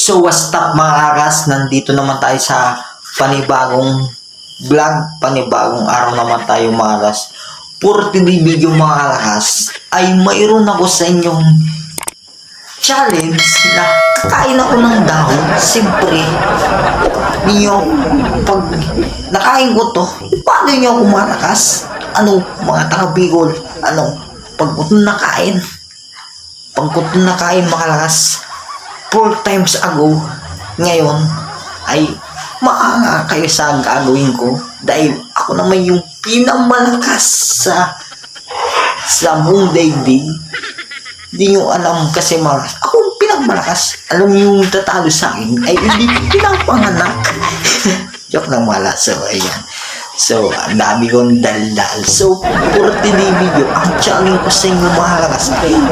So what's up mga kakas, nandito naman tayo sa panibagong vlog, panibagong araw naman tayo mga kakas. For today video mga kakas, ay mayroon ako sa inyong challenge na kakain ako ng dahon. Siyempre, ninyo, pag nakain ko to, paano nyo ako mga kakas? Ano, mga taga-Bicol, ano, pag ko nakain mga kakas, 4 times ago, ngayon ay maanga kayo sa gagawin ko dahil ako naman yung pinamalakas sa buong daigdig. Hindi nyo alam kasi ako yung pinamalakas. Alam nyo yung tatalo sa akin ay hindi pinapanganak. Joke lang mala. So ayan. So, ang dami kong daldal. So, for today video, ang challenge ko sa inyo mga lakas,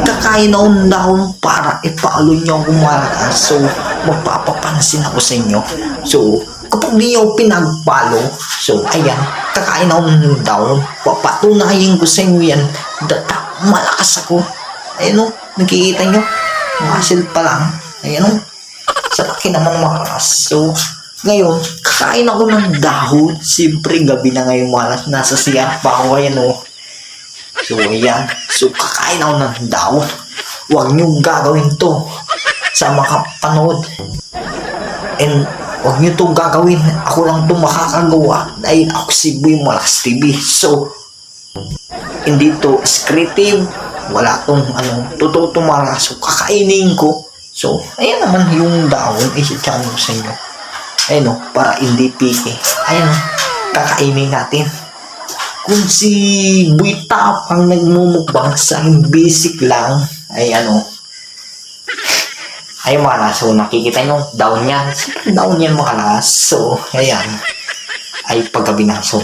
kakain ako ng dahon para ipalo nyo ako mga lakas. So, magpapapansin ako sa inyo. So, kapag di nyo pinagpalo, so, ayan, kakain ako ng dahon. Papatunayin ko sa inyo yan. Malakas ako. Ayan o, nakikita nyo? Muscle pa lang. Ayan o. Sa laki naman mga lakas. So, ngayon, kakain ako ng dahon. Siyempre, gabi na ngayon malas. Nasa siyar pa ako. Ayan o. So, ayan. So, kakain ako ng dahon. Huwag nyo gagawin to sa makapanood. And, huwag nyo to gagawin. Ako lang to makakagawa. Dahil ako si Boy Malakas TV. So, hindi to scriptive. Wala tong, totoo to malakas. So, kakainin ko. So, ayan naman yung dahon. Isa-channel ko sa inyo. Ayan o, para hindi piki. Ayan o, kakainin natin. Kung si Boy Tapang nagmumukbang sa basic lang, ay ay mga lakas. So, nakikita nyo, down yan. Down yan mga lakas. So, ayan. Ay paggabi na. So,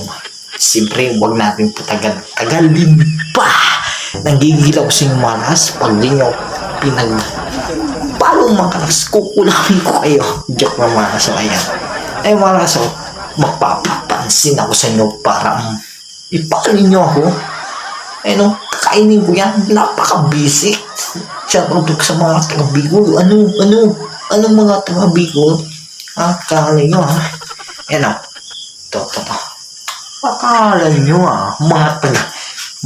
siyempre, huwag natin tagalin pa. Nangigilaw sa inyo mga lakas. Pag di nyo palong mga kalas, kukulangin ko kayo. Joke na mga kaso, ayan. Ay mga kaso, magpapapansin ako sa inyo para ipaalin nyo ako. Ayun, kakainin ko yan. Napaka-basic. Shoutout sa mga taga-Bicol. Ano mga taga-Bicol? Akala nyo Ayan o. Ito. Akala nyo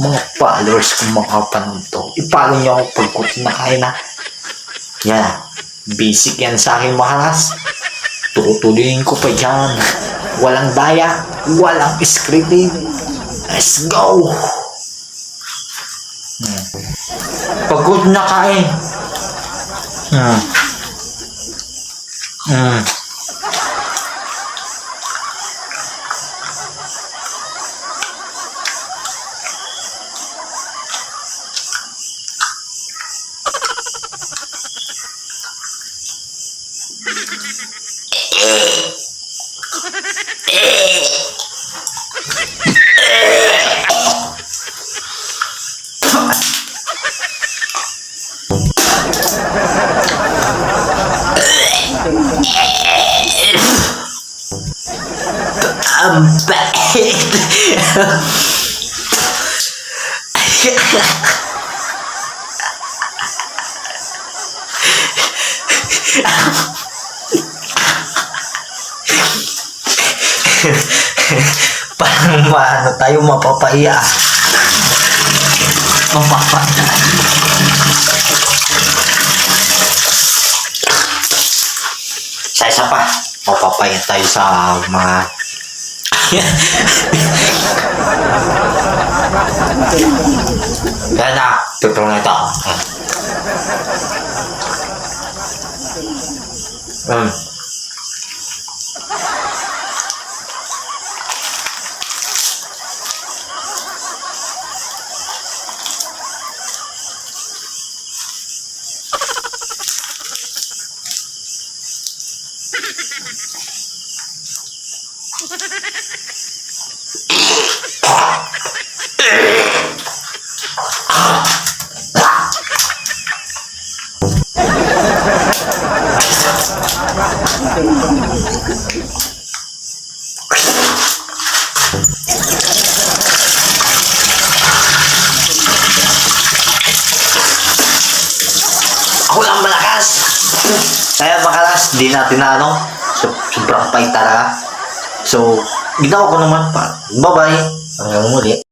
mga followers kung makapanood to. Ipalo nyo ako pagkot na kain na. Yan. Basic yan sa akin mahalas. Tutuloyin ko pa dyan. Walang daya. Walang scripting. Let's go! Pagod na kain. I'm back. Parang tayo mapapaya. Sa isa pa, mapapaya tayo sa mga yan na, tutulong na ito. Ako lang malakas. Kaya makalas, di natin na ano. So, sobrang pait talaga. So, ginawa ko naman pa. Bye-bye. Hanggang muli.